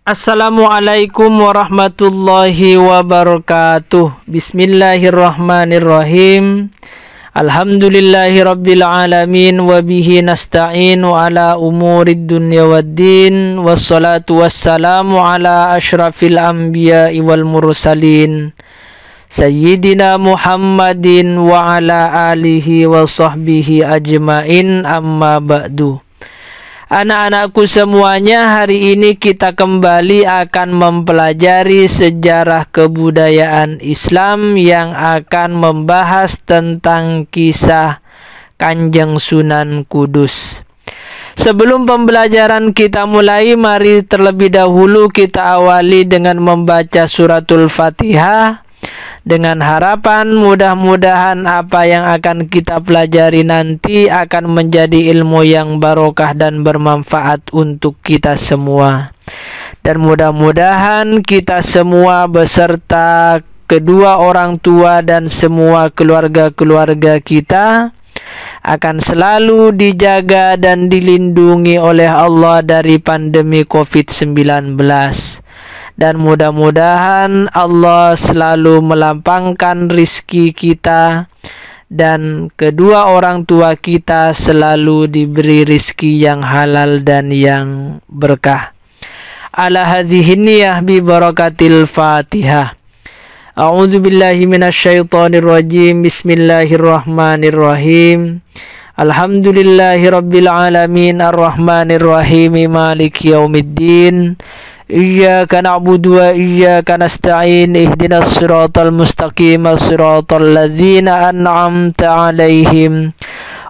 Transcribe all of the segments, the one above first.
Assalamualaikum warahmatullahi wabarakatuh. Bismillahirrahmanirrahim. Alhamdulillahi rabbil alamin. Wabihi nasta'in ala umurid dunya waddin. Wassalatu wassalamu ala ashrafil anbiya'i wal mursalin Sayyidina Muhammadin wa ala alihi wa sahbihi ajmain, amma ba'du. Anak-anakku semuanya, hari ini kita kembali akan mempelajari sejarah kebudayaan Islam yang akan membahas tentang kisah Kanjeng Sunan Kudus. Sebelum pembelajaran kita mulai, mari terlebih dahulu kita awali dengan membaca suratul Fatihah, dengan harapan mudah-mudahan apa yang akan kita pelajari nanti akan menjadi ilmu yang barokah dan bermanfaat untuk kita semua. Dan mudah-mudahan kita semua beserta kedua orang tua dan semua keluarga-keluarga kita akan selalu dijaga dan dilindungi oleh Allah dari pandemi COVID-19. Dan mudah-mudahan Allah selalu melampangkan rizki kita dan kedua orang tua kita selalu diberi rizki yang halal dan yang berkah. Ala hadhihi niyah bi barakatil Fatihah. A'udzu billahi minasyaitonir rajim. Bismillahirrahmanirrahim. Alhamdulillahi rabbil alamin, arrahmanir rahim, maliki yaumiddin. Iyyaka na'budu wa iyyaka nasta'in, ihdinas siratal mustaqim, siratal ladzina an'amta 'alaihim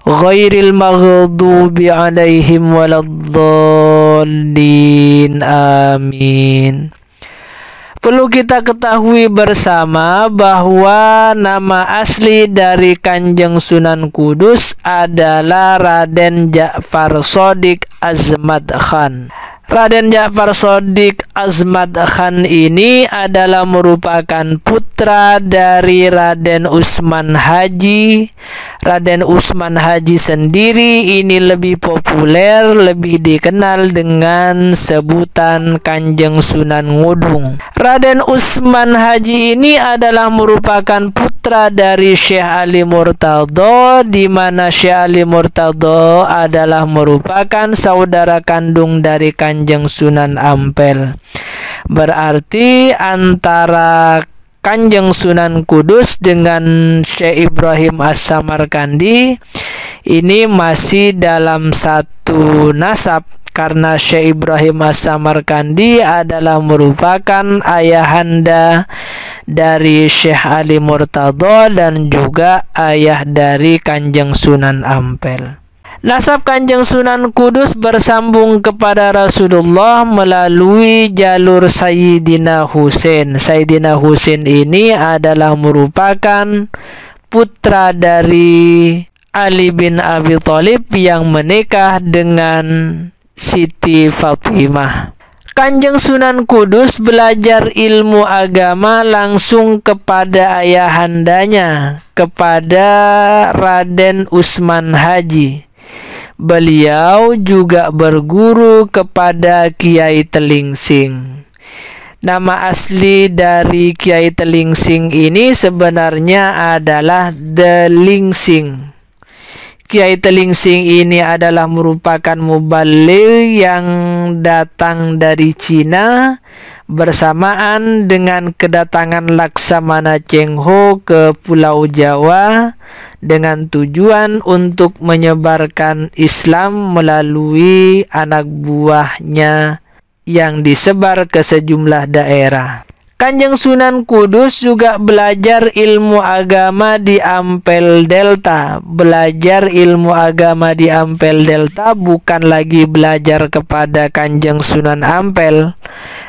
ghairil maghdubi 'alaihim waladdallin. Amin. Perlu kita ketahui bersama bahwa nama asli dari Kanjeng Sunan Kudus adalah Raden Ja'far Shadiq Azmad Khan. Raden Ja'far Shadiq Azmad Khan ini adalah merupakan putra dari Raden Utsman Haji. Raden Utsman Haji sendiri ini lebih populer, lebih dikenal dengan sebutan Kanjeng Sunan Ngudung. Raden Utsman Haji ini adalah merupakan putra dari Syekh Ali Murtadho, di mana Syekh Ali Murtadho adalah merupakan saudara kandung dari Kanjeng Sunan Ampel. Berarti antara Kanjeng Sunan Kudus dengan Syekh Ibrahim As-Samarkandi ini masih dalam satu nasab, karena Syekh Ibrahim As-Samarkandi adalah merupakan ayahanda dari Syekh Ali Murtadho dan juga ayah dari Kanjeng Sunan Ampel. Nasab Kanjeng Sunan Kudus bersambung kepada Rasulullah melalui jalur Sayyidina Husain. Sayyidina Husain ini adalah merupakan putra dari Ali bin Abi Thalib yang menikah dengan Siti Fatimah. Kanjeng Sunan Kudus belajar ilmu agama langsung kepada ayahandanya, kepada Raden Utsman Haji. Beliau juga berguru kepada Kiai Telingsing. Nama asli dari Kiai Telingsing ini sebenarnya adalah Delingsing. Kiai Telingsing ini adalah merupakan mubaligh yang datang dari Cina bersamaan dengan kedatangan Laksamana Cheng Ho ke Pulau Jawa dengan tujuan untuk menyebarkan Islam melalui anak buahnya yang disebar ke sejumlah daerah. Kanjeng Sunan Kudus juga belajar ilmu agama di Ampel Delta. Belajar ilmu agama di Ampel Delta bukan lagi belajar kepada Kanjeng Sunan Ampel,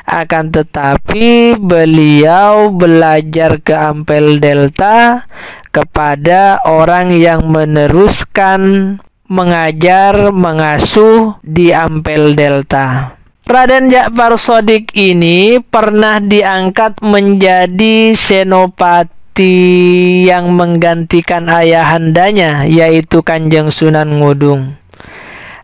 akan tetapi beliau belajar ke Ampel Delta kepada orang yang meneruskan mengajar, mengasuh di Ampel Delta. Raden Ja'far Shadiq ini pernah diangkat menjadi senopati yang menggantikan ayahandanya, yaitu Kanjeng Sunan Ngudung.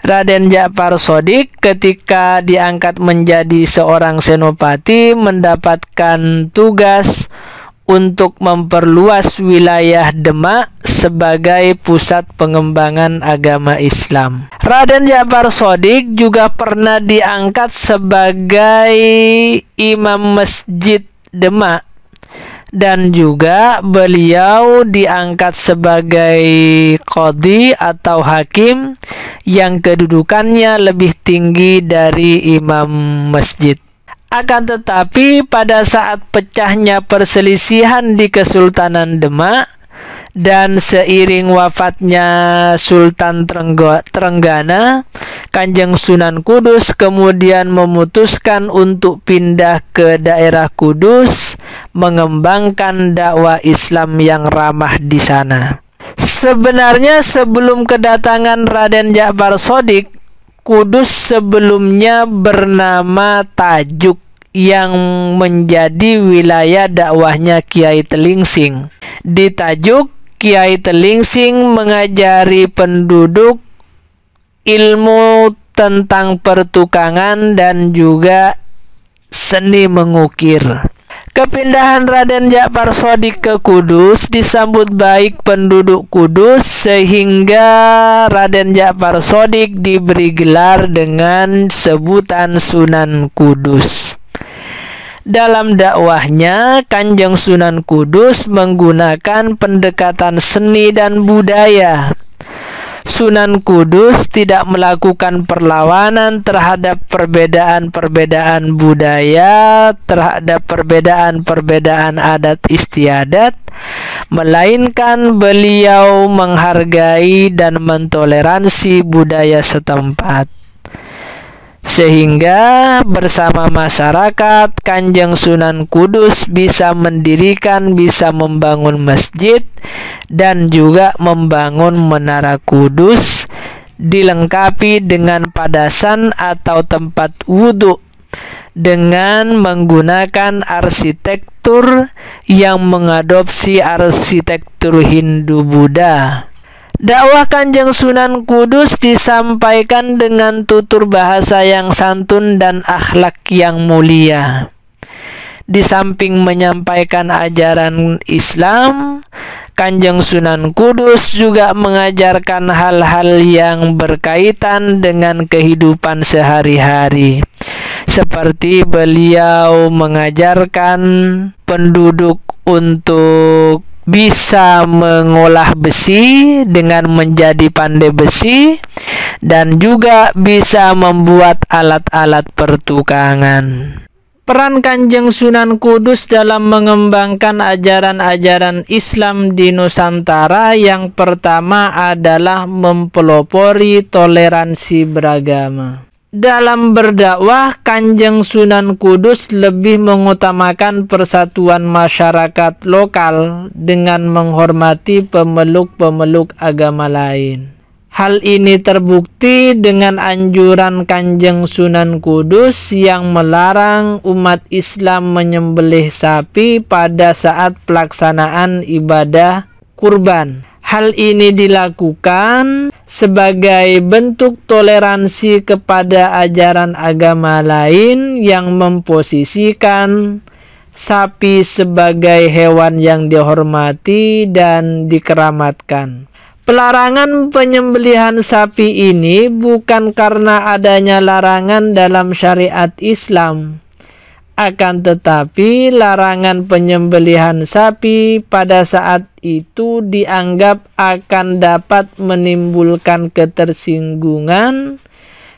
Raden Ja'far Shadiq ketika diangkat menjadi seorang senopati mendapatkan tugas untuk memperluas wilayah Demak sebagai pusat pengembangan agama Islam. Raden Ja'far Shadiq juga pernah diangkat sebagai imam masjid Demak, dan juga beliau diangkat sebagai qadhi atau hakim yang kedudukannya lebih tinggi dari imam masjid. Akan tetapi pada saat pecahnya perselisihan di Kesultanan Demak dan seiring wafatnya Sultan Trenggana, Kanjeng Sunan Kudus kemudian memutuskan untuk pindah ke daerah Kudus, mengembangkan dakwah Islam yang ramah di sana. Sebenarnya sebelum kedatangan Raden Ja'far Shadiq, Kudus sebelumnya bernama Tajuk, yang menjadi wilayah dakwahnya Kiai Telingsing. Di Tajuk, Kiai Telingsing mengajari penduduk ilmu tentang pertukangan dan juga seni mengukir. Kepindahan Raden Ja'far Shadiq ke Kudus disambut baik penduduk Kudus, sehingga Raden Ja'far Shadiq diberi gelar dengan sebutan Sunan Kudus. Dalam dakwahnya, Kanjeng Sunan Kudus menggunakan pendekatan seni dan budaya. Sunan Kudus tidak melakukan perlawanan terhadap perbedaan-perbedaan budaya, terhadap perbedaan-perbedaan adat istiadat, melainkan beliau menghargai dan mentoleransi budaya setempat. Sehingga bersama masyarakat, Kanjeng Sunan Kudus bisa mendirikan, bisa membangun masjid dan juga membangun menara Kudus, dilengkapi dengan padasan atau tempat wudhu dengan menggunakan arsitektur yang mengadopsi arsitektur Hindu-Buddha. Dakwah Kanjeng Sunan Kudus disampaikan dengan tutur bahasa yang santun dan akhlak yang mulia. Di samping menyampaikan ajaran Islam, Kanjeng Sunan Kudus juga mengajarkan hal-hal yang berkaitan dengan kehidupan sehari-hari. Seperti beliau mengajarkan penduduk untuk bisa mengolah besi dengan menjadi pandai besi, dan juga bisa membuat alat-alat pertukangan. Peran Kanjeng Sunan Kudus dalam mengembangkan ajaran-ajaran Islam di Nusantara yang pertama adalah mempelopori toleransi beragama. Dalam berdakwah, Kanjeng Sunan Kudus lebih mengutamakan persatuan masyarakat lokal dengan menghormati pemeluk-pemeluk agama lain. Hal ini terbukti dengan anjuran Kanjeng Sunan Kudus yang melarang umat Islam menyembelih sapi pada saat pelaksanaan ibadah kurban. Hal ini dilakukan sebagai bentuk toleransi kepada ajaran agama lain yang memposisikan sapi sebagai hewan yang dihormati dan dikeramatkan. Pelarangan penyembelihan sapi ini bukan karena adanya larangan dalam syariat Islam. Akan tetapi larangan penyembelihan sapi pada saat itu dianggap akan dapat menimbulkan ketersinggungan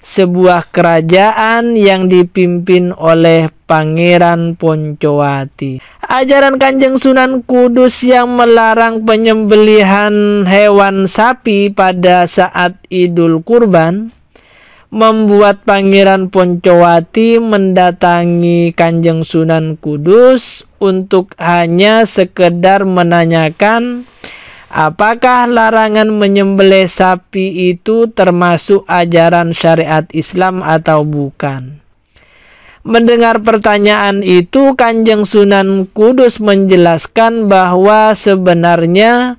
sebuah kerajaan yang dipimpin oleh Pangeran Poncowati. Ajaran Kanjeng Sunan Kudus yang melarang penyembelihan hewan sapi pada saat Idul Kurban membuat Pangeran Poncowati mendatangi Kanjeng Sunan Kudus untuk hanya sekedar menanyakan apakah larangan menyembelih sapi itu termasuk ajaran syariat Islam atau bukan. Mendengar pertanyaan itu, Kanjeng Sunan Kudus menjelaskan bahwa sebenarnya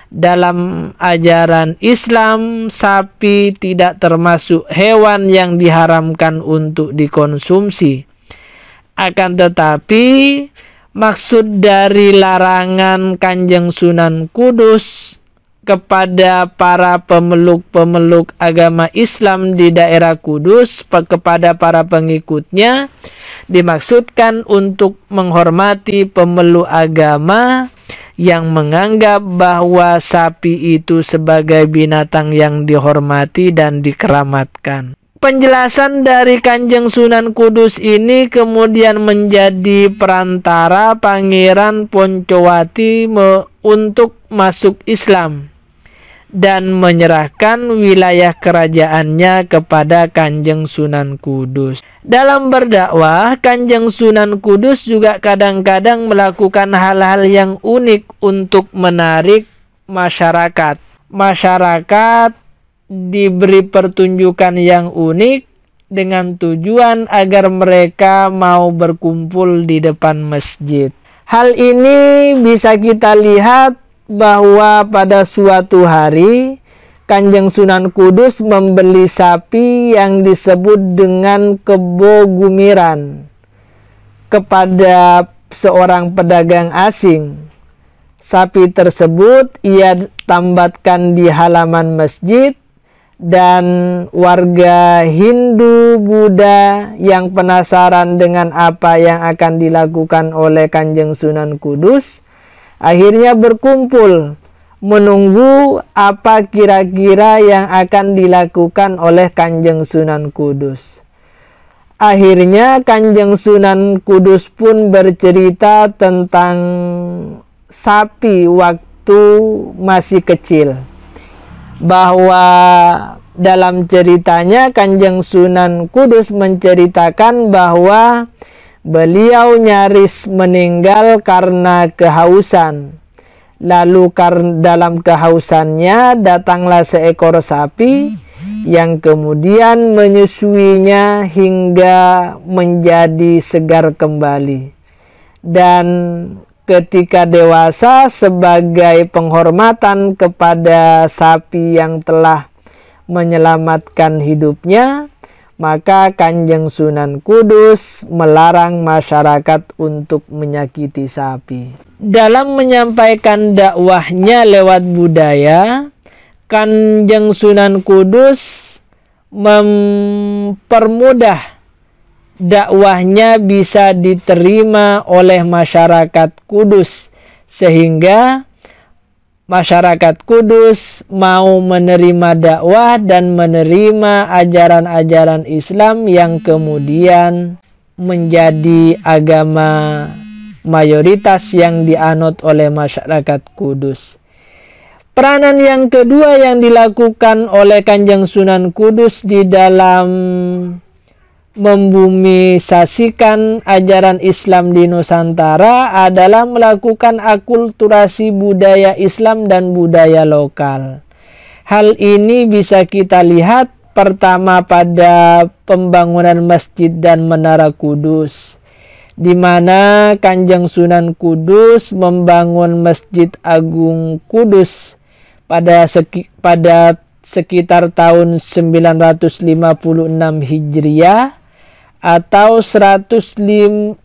Dalam ajaran Islam, sapi tidak termasuk hewan yang diharamkan untuk dikonsumsi. Akan tetapi, maksud dari larangan Kanjeng Sunan Kudus kepada para pemeluk-pemeluk agama Islam di daerah Kudus, kepada para pengikutnya, dimaksudkan untuk menghormati pemeluk agama yang menganggap bahwa sapi itu sebagai binatang yang dihormati dan dikeramatkan. Penjelasan dari Kanjeng Sunan Kudus ini kemudian menjadi perantara Pangeran Poncowati untuk masuk Islam dan menyerahkan wilayah kerajaannya kepada Kanjeng Sunan Kudus. Dalam berdakwah, Kanjeng Sunan Kudus juga kadang-kadang melakukan hal-hal yang unik untuk menarik masyarakat. Masyarakat diberi pertunjukan yang unik dengan tujuan agar mereka mau berkumpul di depan masjid. Hal ini bisa kita lihat bahwa pada suatu hari Kanjeng Sunan Kudus membeli sapi yang disebut dengan kebo gumiran kepada seorang pedagang asing. Sapi tersebut ia tambatkan di halaman masjid, dan warga Hindu Buddha yang penasaran dengan apa yang akan dilakukan oleh Kanjeng Sunan Kudus akhirnya berkumpul menunggu apa kira-kira yang akan dilakukan oleh Kanjeng Sunan Kudus. Akhirnya Kanjeng Sunan Kudus pun bercerita tentang sapi waktu masih kecil. Bahwa dalam ceritanya Kanjeng Sunan Kudus menceritakan bahwa beliau nyaris meninggal karena kehausan. Lalu dalam kehausannya datanglah seekor sapi yang kemudian menyusuinya hingga menjadi segar kembali. Dan ketika dewasa, sebagai penghormatan kepada sapi yang telah menyelamatkan hidupnya, maka Kanjeng Sunan Kudus melarang masyarakat untuk menyakiti sapi. Dalam menyampaikan dakwahnya lewat budaya, Kanjeng Sunan Kudus mempermudah dakwahnya bisa diterima oleh masyarakat Kudus, sehingga masyarakat Kudus mau menerima dakwah dan menerima ajaran-ajaran Islam yang kemudian menjadi agama mayoritas yang dianut oleh masyarakat Kudus. Peranan yang kedua yang dilakukan oleh Kanjeng Sunan Kudus di dalam membumisasikan ajaran Islam di Nusantara adalah melakukan akulturasi budaya Islam dan budaya lokal. Hal ini bisa kita lihat pertama pada pembangunan masjid dan menara Kudus, di mana Kanjeng Sunan Kudus membangun Masjid Agung Kudus pada sekitar tahun 956 Hijriah atau 1549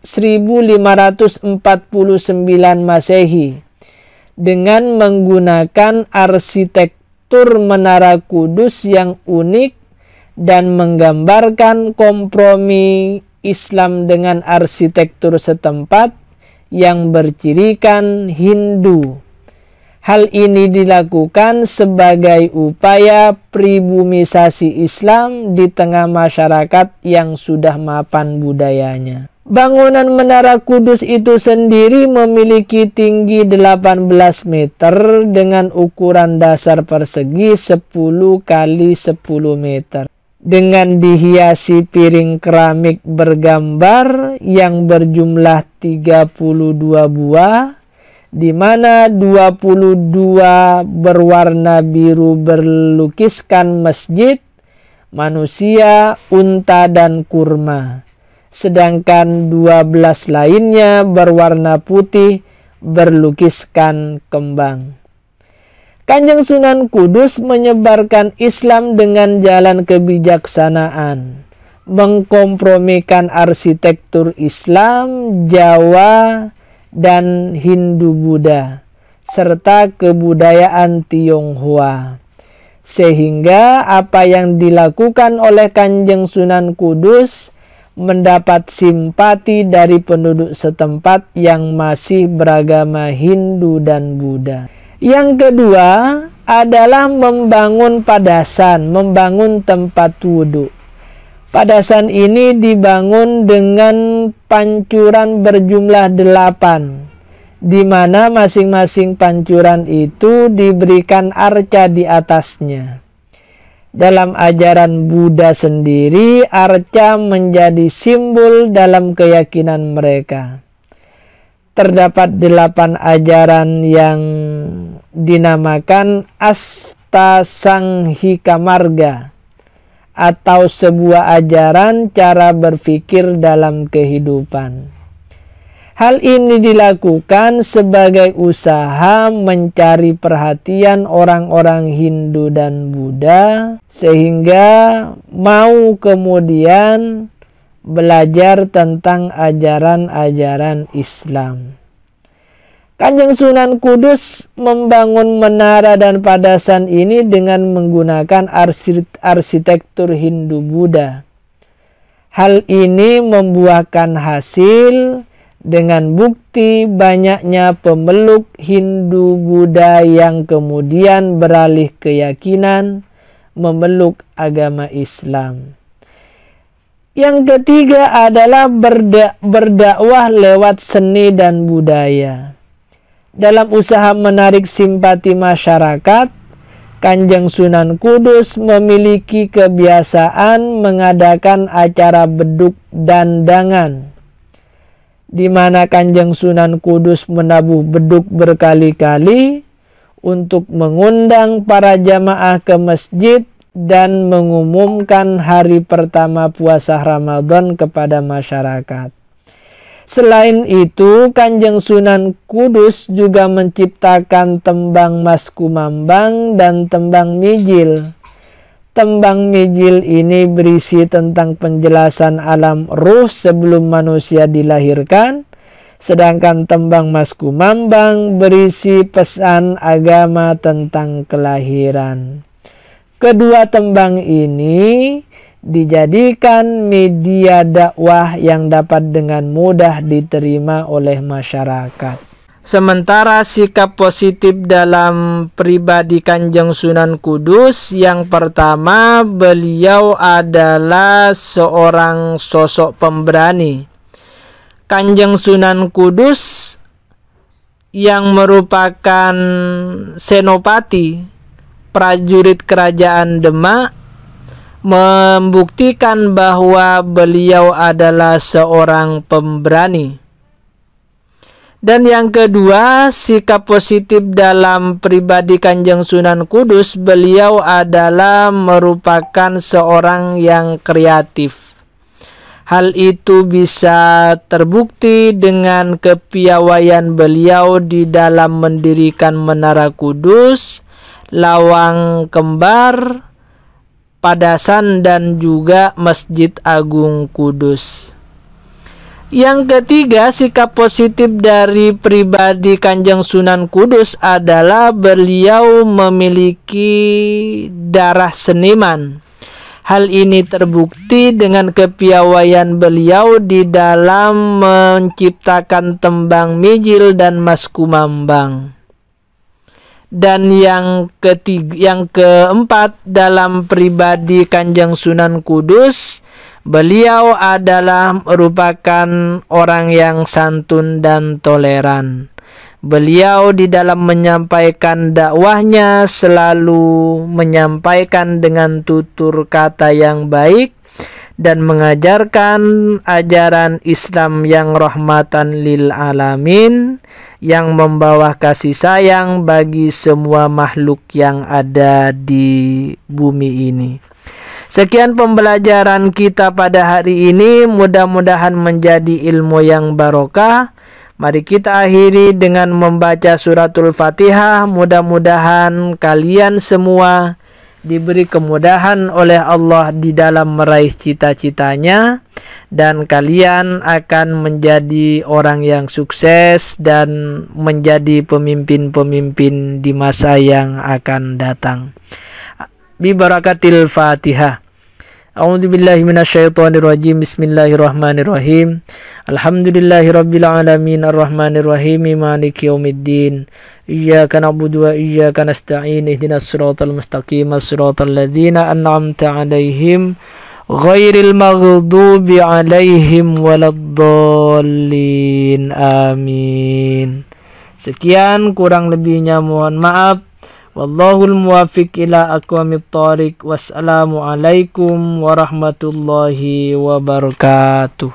Masehi, dengan menggunakan arsitektur menara Kudus yang unik dan menggambarkan kompromi Islam dengan arsitektur setempat yang bercirikan Hindu. Hal ini dilakukan sebagai upaya pribumisasi Islam di tengah masyarakat yang sudah mapan budayanya. Bangunan Menara Kudus itu sendiri memiliki tinggi 18 meter dengan ukuran dasar persegi 10 kali 10 meter. Dengan dihiasi piring keramik bergambar yang berjumlah 32 buah, di mana 22 berwarna biru berlukiskan masjid, manusia, unta, dan kurma. Sedangkan 12 lainnya berwarna putih berlukiskan kembang. Kanjeng Sunan Kudus menyebarkan Islam dengan jalan kebijaksanaan, mengkompromikan arsitektur Islam, Jawa, dan Hindu-Buddha, serta kebudayaan Tionghoa. Sehingga apa yang dilakukan oleh Kanjeng Sunan Kudus mendapat simpati dari penduduk setempat yang masih beragama Hindu dan Buddha. Yang kedua adalah membangun padasan, membangun tempat wudhu. Padasan ini dibangun dengan pancuran berjumlah 8, di mana masing-masing pancuran itu diberikan arca di atasnya. Dalam ajaran Buddha sendiri, arca menjadi simbol dalam keyakinan mereka. Terdapat 8 ajaran yang dinamakan Astasanghika Marga, atau sebuah ajaran cara berpikir dalam kehidupan. Hal ini dilakukan sebagai usaha mencari perhatian orang-orang Hindu dan Buddha, sehingga mau kemudian belajar tentang ajaran-ajaran Islam. Kanjeng Sunan Kudus membangun menara dan padasan ini dengan menggunakan arsitektur Hindu-Buddha. Hal ini membuahkan hasil dengan bukti banyaknya pemeluk Hindu-Buddha yang kemudian beralih keyakinan memeluk agama Islam. Yang ketiga adalah berdakwah lewat seni dan budaya. Dalam usaha menarik simpati masyarakat, Kanjeng Sunan Kudus memiliki kebiasaan mengadakan acara beduk dandangan, di mana Kanjeng Sunan Kudus menabuh beduk berkali-kali untuk mengundang para jamaah ke masjid dan mengumumkan hari pertama puasa Ramadan kepada masyarakat. Selain itu, Kanjeng Sunan Kudus juga menciptakan tembang Mas Kumambang dan tembang Mijil. Tembang Mijil ini berisi tentang penjelasan alam ruh sebelum manusia dilahirkan, sedangkan tembang Mas Kumambang berisi pesan agama tentang kelahiran. Kedua tembang ini dijadikan media dakwah yang dapat dengan mudah diterima oleh masyarakat. Sementara sikap positif dalam pribadi Kanjeng Sunan Kudus, yang pertama, beliau adalah seorang sosok pemberani. Kanjeng Sunan Kudus yang merupakan senopati prajurit kerajaan Demak membuktikan bahwa beliau adalah seorang pemberani. Dan yang kedua, sikap positif dalam pribadi Kanjeng Sunan Kudus, beliau adalah merupakan seorang yang kreatif. Hal itu bisa terbukti dengan kepiawaian beliau di dalam mendirikan Menara Kudus, Lawang Kembar, Padasan, dan juga Masjid Agung Kudus. Yang ketiga, sikap positif dari pribadi Kanjeng Sunan Kudus adalah beliau memiliki darah seniman. Hal ini terbukti dengan kepiawaian beliau di dalam menciptakan tembang Mijil dan Mas Kumambang. Dan yang keempat, dalam pribadi Kanjeng Sunan Kudus, beliau adalah merupakan orang yang santun dan toleran. Beliau di dalam menyampaikan dakwahnya selalu menyampaikan dengan tutur kata yang baik dan mengajarkan ajaran Islam yang rahmatan lil alamin, yang membawa kasih sayang bagi semua makhluk yang ada di bumi ini. Sekian pembelajaran kita pada hari ini, mudah-mudahan menjadi ilmu yang barokah, Mari kita akhiri dengan membaca suratul Fatihah. Mudah-mudahan kalian semua diberi kemudahan oleh Allah di dalam meraih cita-citanya, dan kalian akan menjadi orang yang sukses dan menjadi pemimpin-pemimpin di masa yang akan datang. Bi barakatil Fatihah. A'udzu billahi minasyaitonir rajim. Bismillahirrahmanirrahim. Alhamdulillahirabbil alamin arrahmanir rahim maliki yaumiddin. Iyyaka na'budu wa iyyaka nasta'in. Ihdinas siratal mustaqim, siratal ladzina an'amta 'alaihim ghairil maghdubi 'alaihim waladdallin. Amin. Sekian, kurang lebihnya mohon maaf. Wallahul muwaffiq ila aqwamit thoriq. Wassalamualaikum warahmatullahi wabarakatuh.